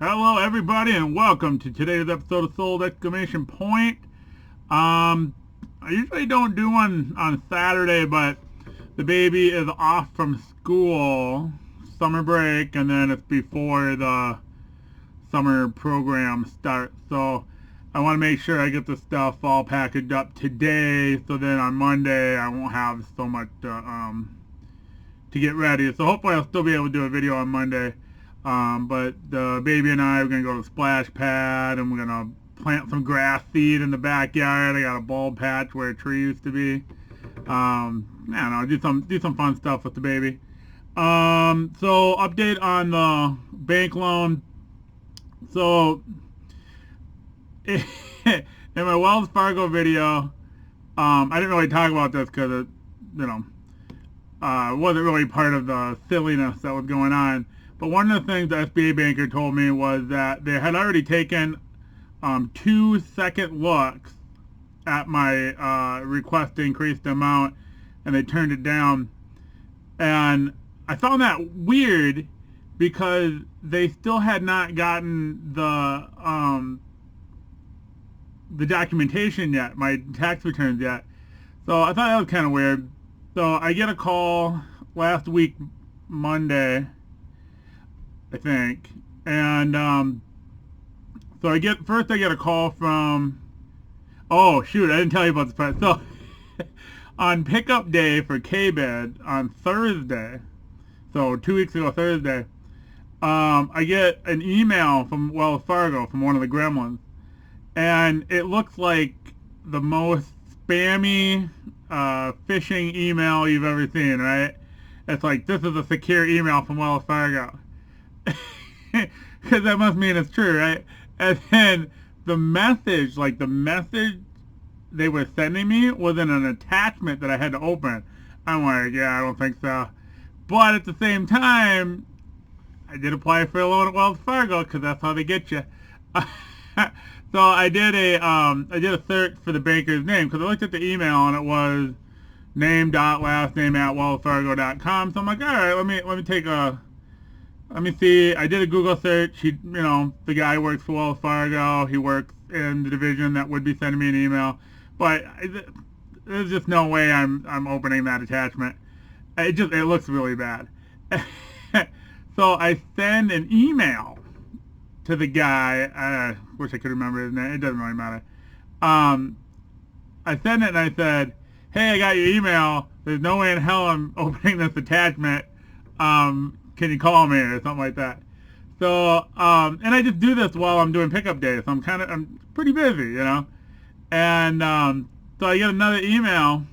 Hello everybody and welcome to today's episode of Sold! Exclamation Point. I usually don't do one on Saturday, but the baby is off from school, summer break, and then it's before the summer program starts. So I want to make sure I get the stuff all packaged up today, so then on Monday I won't have so much to get ready. So hopefully I'll still be able to do a video on Monday. But the baby and I are going to go to the splash pad, and we're going to plant some grass seed in the backyard. I got a bulb patch where a tree used to be. I don't know, do some fun stuff with the baby. So update on the bank loan. So in my Wells Fargo video, I didn't really talk about this because it, wasn't really part of the silliness that was going on. But one of the things the SBA banker told me was that they had already taken 2 second looks at my request to increase the amount, and they turned it down. And I found that weird because they still had not gotten the documentation yet, my tax returns yet. So I thought that was kind of weird. So I get a call last week, Monday, I think, and so I get a call from, oh shoot, I didn't tell you about this. So on pickup day for K-Bed on Thursday, so 2 weeks ago Thursday, I get an email from Wells Fargo from one of the gremlins, and it looks like the most spammy phishing email you've ever seen, right? It's like, this is a secure email from Wells Fargo. Because that must mean it's true, right? And then the message they were sending me was in an attachment that I had to open. I'm like, yeah, I don't think so. But at the same time, I did apply for a loan at Wells Fargo because that's how they get you. So I did a search for the banker's name because I looked at the email and it was name.lastname@wellsfargo.com. So I'm like, all right, let me see. I did a Google search. The guy works for Wells Fargo. He works in the division that would be sending me an email. But there's just no way I'm opening that attachment. It looks really bad. So I send an email to the guy. I wish I could remember his name. It doesn't really matter. I sent it and I said, hey, I got your email. There's no way in hell I'm opening this attachment. Can you call me or something like that? So, and I just do this while I'm doing pickup day, so I'm pretty busy, And so I get another email,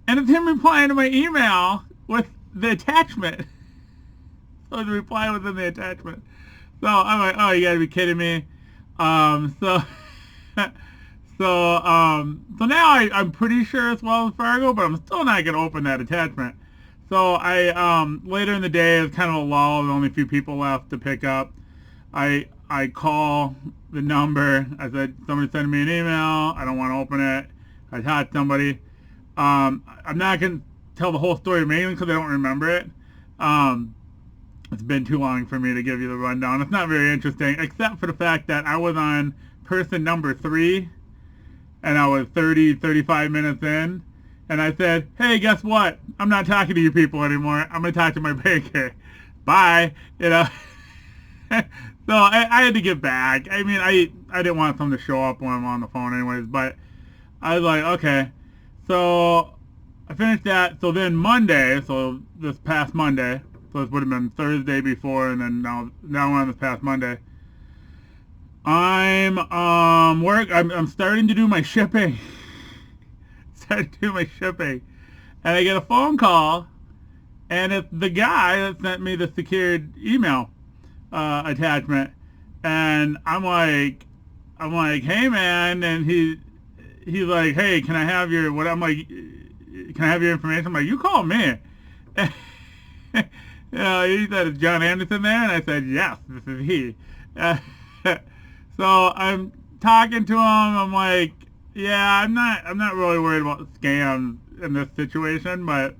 and it's him replying to my email with the attachment. So the reply was in the attachment. So I'm like, oh, you gotta be kidding me. So now I'm pretty sure it's Wells Fargo, but I'm still not gonna open that attachment. So I, later in the day, it was kind of a lull. There's only a few people left to pick up. I call the number. I said, somebody sent me an email. I don't want to open it. I talked to somebody. I'm not going to tell the whole story mainly because I don't remember it. It's been too long for me to give you the rundown. It's not very interesting, except for the fact that I was on person number 3, and I was 35 minutes in. And I said, hey, guess what? I'm not talking to you people anymore. I'm going to talk to my banker. Bye. So I had to get back. I mean, I didn't want someone to show up when I'm on the phone anyways. But I was like, okay. So I finished that. So then Monday, so this past Monday, so this would have been Thursday before, and then now we're on this past Monday. I'm starting to do my shipping. To do my shipping, and I get a phone call, and it's the guy that sent me the secured email attachment, and I'm like, hey man, and he's like, hey, can I have your what? I'm like, can I have your information? I'm like, you call me. He said, is John Anderson there? And I said, yes, this is he. So I'm talking to him. I'm like, yeah, I'm not really worried about scams in this situation, but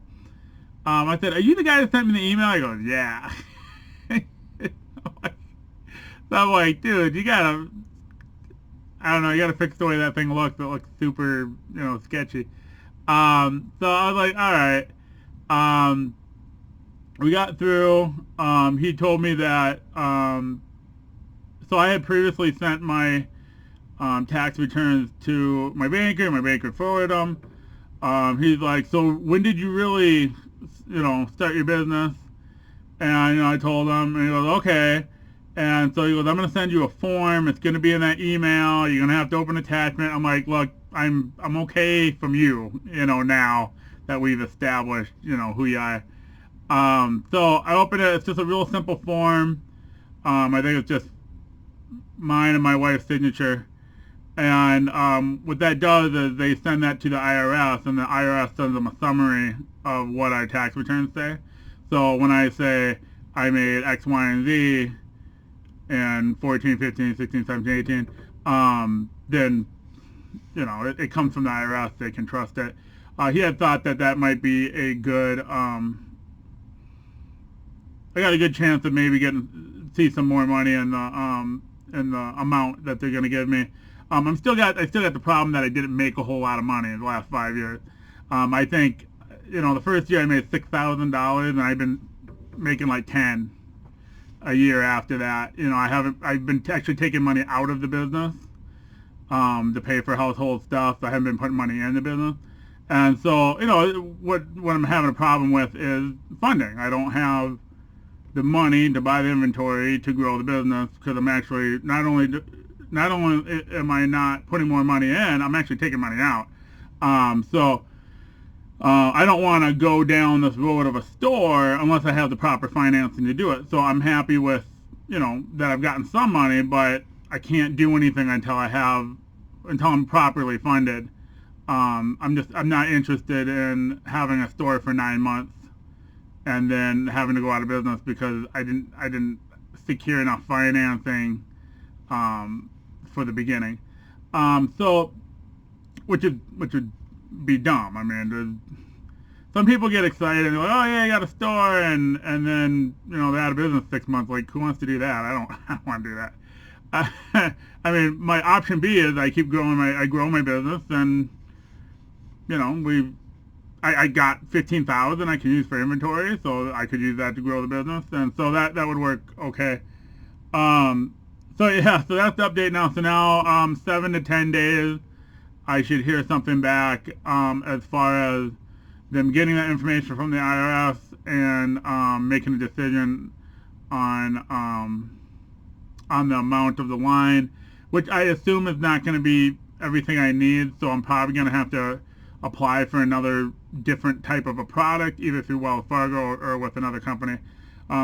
I said, are you the guy that sent me the email? He goes, yeah. So I'm like, dude, you gotta, I don't know, you gotta fix the way that thing looks. It looks super, sketchy. So I was like, all right. Um, we got through. He told me that, so I had previously sent my tax returns to my banker. My banker forwarded them. He's like, so when did you really, start your business? And, I told him, and he goes, okay. And so he goes, I'm going to send you a form. It's going to be in that email. You're going to have to open attachment. I'm like, look, I'm okay from you, now that we've established, who you are. So I opened it. It's just a real simple form. I think it's just mine and my wife's signature. And what that does is they send that to the IRS, and the IRS sends them a summary of what our tax returns say. So when I say I made X, Y, and Z in 14, 15, 16, 17, 18, then, it comes from the IRS. They can trust it. He had thought that might be a good, I got a good chance of maybe see some more money in the amount that they're going to give me. I still got the problem that I didn't make a whole lot of money in the last 5 years. I think, the first year I made $6,000, and I've been making like 10 a year after that. I've been actually taking money out of the business to pay for household stuff. I haven't been putting money in the business. And so, what I'm having a problem with is funding. I don't have the money to buy the inventory to grow the business, because I'm actually not only am I not putting more money in, I'm actually taking money out. So I don't want to go down this road of a store unless I have the proper financing to do it. So I'm happy with, that I've gotten some money, but I can't do anything until I'm properly funded. I'm not interested in having a store for 9 months and then having to go out of business because I didn't secure enough financing for the beginning. So which would be dumb. I mean, some people get excited and they're like, oh yeah, you got a store, and then they're out of business 6 months. Like, who wants to do that? I don't want to do that. I mean, my option B is I grow my business, and I got $15,000 I can use for inventory, so I could use that to grow the business, and so that would work okay. So yeah, so that's the update now. So now 7 to 10 days, I should hear something back as far as them getting that information from the IRS and making a decision on the amount of the line, which I assume is not going to be everything I need. So I'm probably going to have to apply for another different type of a product, either through Wells Fargo or with another company.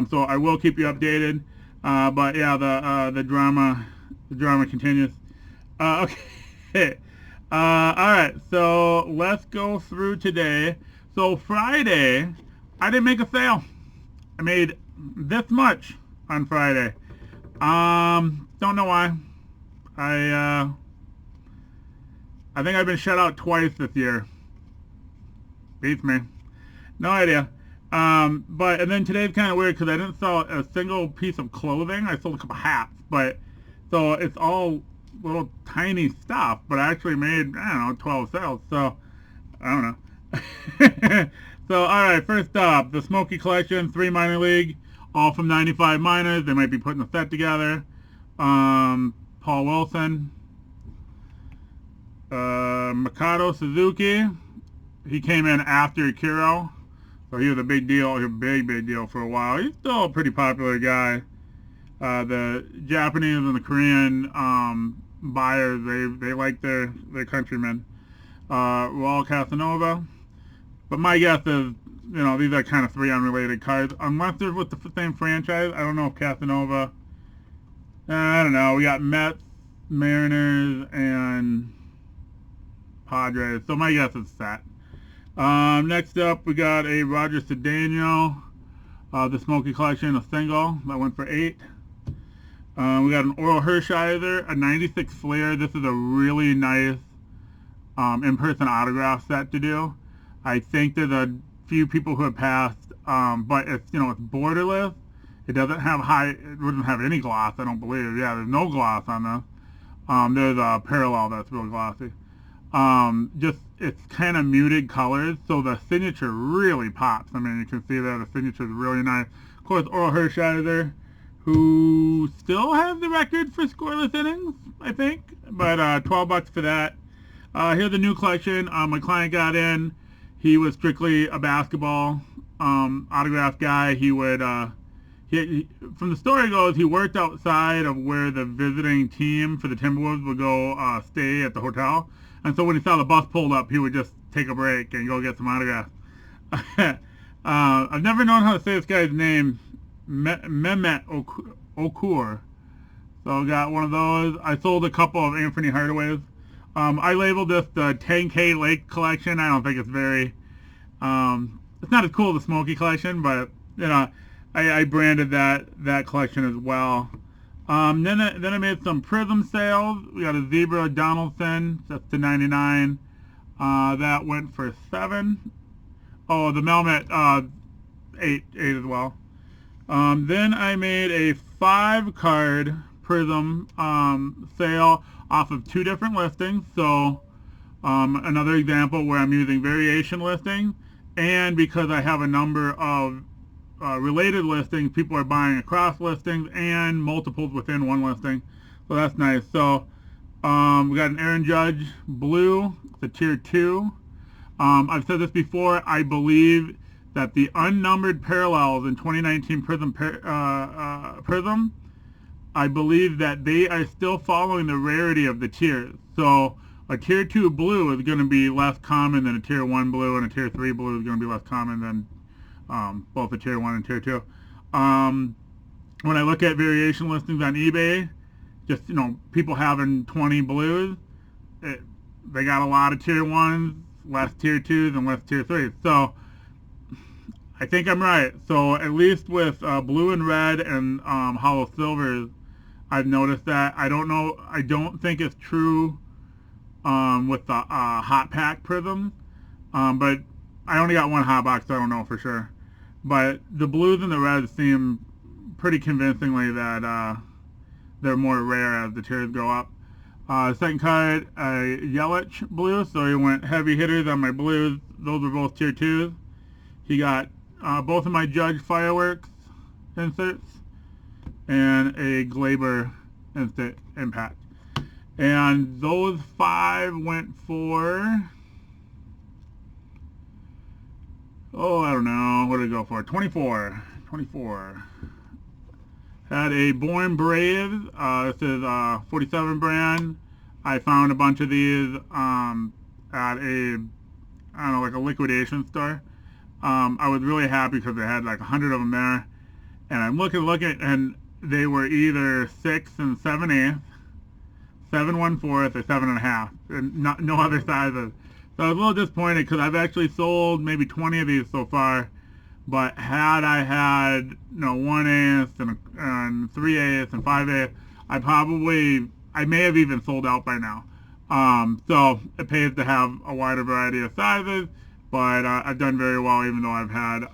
So I will keep you updated. But yeah, the drama continues. Okay. All right. So let's go through today. So Friday, I didn't make a sale. I made this much on Friday. Don't know why. I think I've been shut out twice this year. Beats me. No idea. But and then today's kind of weird because I didn't sell a single piece of clothing. I sold a couple hats, but so it's all little tiny stuff. But I actually made 12 sales. So I don't know. So all right, first up, the Smoky Collection 3 minor league, all from 95 minors. They might be putting a set together. Paul Wilson, Mikado Suzuki. He came in after Kiro. So he was a big deal, big deal for a while. He's still a pretty popular guy. The Japanese and the Korean buyers, they like their countrymen. Raul Casanova. But my guess is, these are kind of 3 unrelated cards. Unless they're with the same franchise. I don't know if Casanova... I don't know. We got Mets, Mariners, and Padres. So my guess is set. Next up, we got a Roger Cedeno, the Smoky Collection, a single that went for 8. We got an Oral Hershiser, a 96 Flair. This is a really nice in-person autograph set to do. I think there's a few people who have passed, but it's it's borderless, It doesn't have it wouldn't have any gloss, I don't believe. Yeah, there's no gloss on this. There's a parallel that's real glossy. Just, it's kind of muted colors, so the signature really pops. I mean, you can see there the signature is really nice. Of course, Oral Hershiser, who still has the record for scoreless innings, I think. But $12 for that. Here's the new collection. My client got in. He was strictly a basketball autograph guy. He would, from the story goes, he worked outside of where the visiting team for the Timberwolves would go stay at the hotel. And so when he saw the bus pulled up, he would just take a break and go get some autographs. I've never known how to say this guy's name, Mehmet Okur. So I got one of those. I sold a couple of Anthony Hardaways. I labeled this the 10K Lake collection. I don't think it's very, it's not as cool as the Smoky Collection, but, you know, I branded that collection as well. Then I made some Prizm sales. We got a Zebra Donaldson, that's to 99. That went for 7. Oh, the Melmet, 8 as well. Then I made a 5-card Prizm sale off of 2 different listings. So another example where I'm using variation listing, and because I have a number of related listings, people are buying across listings and multiples within one listing, so that's nice. So we got an Aaron Judge blue, it's a tier 2. I've said this before, I believe that the unnumbered parallels in 2019 Prizm, I believe that they are still following the rarity of the tiers. So a tier 2 blue is going to be less common than a tier 1 blue, and a tier 3 blue is going to be less common than both a tier 1 and tier 2. When I look at variation listings on eBay, just, you know, people having 20 blues, they got a lot of tier 1s, less tier 2s, and less tier 3s. So I think I'm right. So at least with blue and red and hollow silvers, I've noticed that. I don't know. I don't think it's true with the hot pack Prizm, but I only got one hot box, so I don't know for sure. But the blues and the reds seem pretty convincingly that they're more rare as the tiers go up. Second card, a Yelich blue, so he went heavy hitters on my blues. Those were both tier 2s. He got both of my Judge Fireworks inserts and a Glaber instant impact. And those 5 went for, oh, I don't know, what did it go for? 24. Had a Bourne Braves, this is 47 brand. I found a bunch of these at a, I don't know, like a liquidation store. I was really happy because they had like 100 of them there. And I'm looking, and they were either 6 7/8, 7 1/4, or 7 1/2, and no other sizes. So I was a little disappointed because I've actually sold maybe 20 of these so far. But had I had, you know, 1/8 and 3/8 and 5/8, I may have even sold out by now. So it pays to have a wider variety of sizes, but I've done very well even though I've had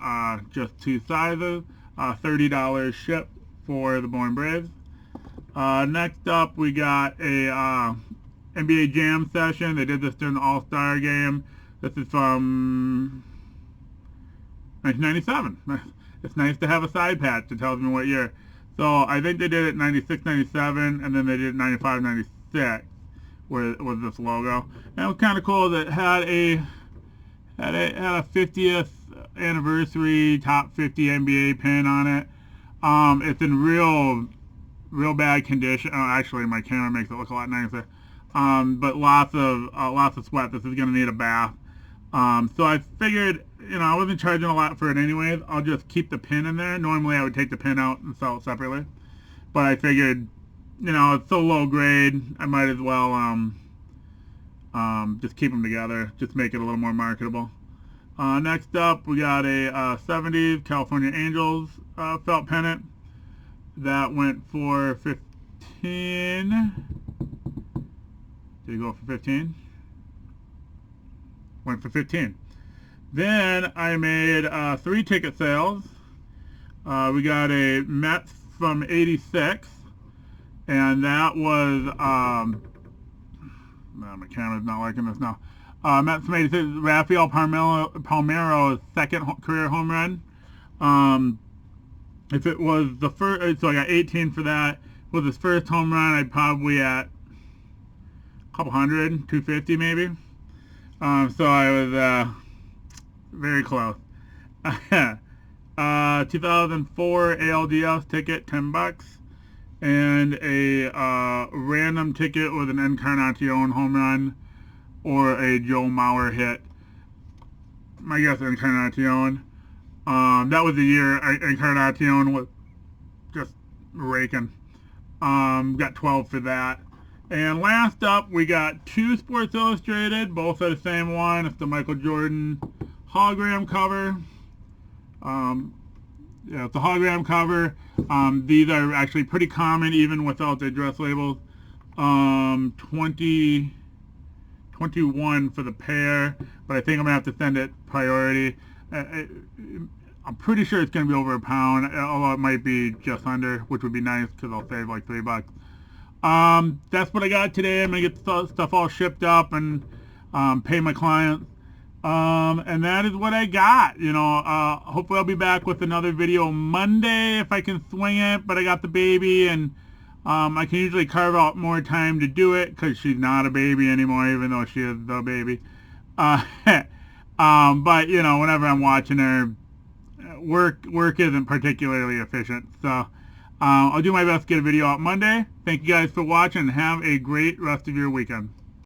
just 2 sizes. $30 shipped for the Bourne Braves. Next up, we got a NBA Jam Session. They did this during the All-Star game. This is from 1997. It's nice to have a side patch that tells me what year. So I think they did it 96, 97, and then they did 95, 96 with this logo. And it was kind of cool that it had a 50th anniversary top 50 NBA pin on it. It's in real bad condition. Oh, actually, my camera makes it look a lot nicer. But lots of sweat. This is going to need a bath. So I figured, you know, I wasn't charging a lot for it anyways. I'll just keep the pin in there. Normally I would take the pin out and sell it separately. But I figured, you know, it's so low grade, I might as well just keep them together. Just make it a little more marketable. Next up, we got a 70s California Angels felt pennant. That went for 15. Did it go for 15? Went for 15. Then I made 3 ticket sales. We got a Mets from '86, and that was no, my camera's not liking this now. Mets from '86, Rafael Palmeiro's second career home run. If it was the first, so I got 18 for that. With his first home run, I'd probably at a couple hundred, 250 maybe. So I was very close. 2004 ALDS ticket, $10, and a random ticket with an Encarnacion home run or a Joe Mauer hit. My guess Encarnacion. That was the year Encarnacion was just raking. Got 12 for that. And last up, we got 2 Sports Illustrated, both are the same one. It's the Michael Jordan hologram cover. Yeah, it's a hologram cover. These are actually pretty common even without the address labels. 21 for the pair, but I think I'm gonna have to send it priority. I'm pretty sure it's gonna be over £1, although it might be just under, which would be nice because I'll save like $3. That's what I got today. I'm gonna get stuff all shipped up and pay my clients. And that is what I got. You know, hopefully I'll be back with another video Monday if I can swing it, but I got the baby, and I can usually carve out more time to do it because she's not a baby anymore, even though she is the baby. But you know, whenever I'm watching her, work isn't particularly efficient. So I'll do my best to get a video out Monday. Thank you guys for watching, and have a great rest of your weekend.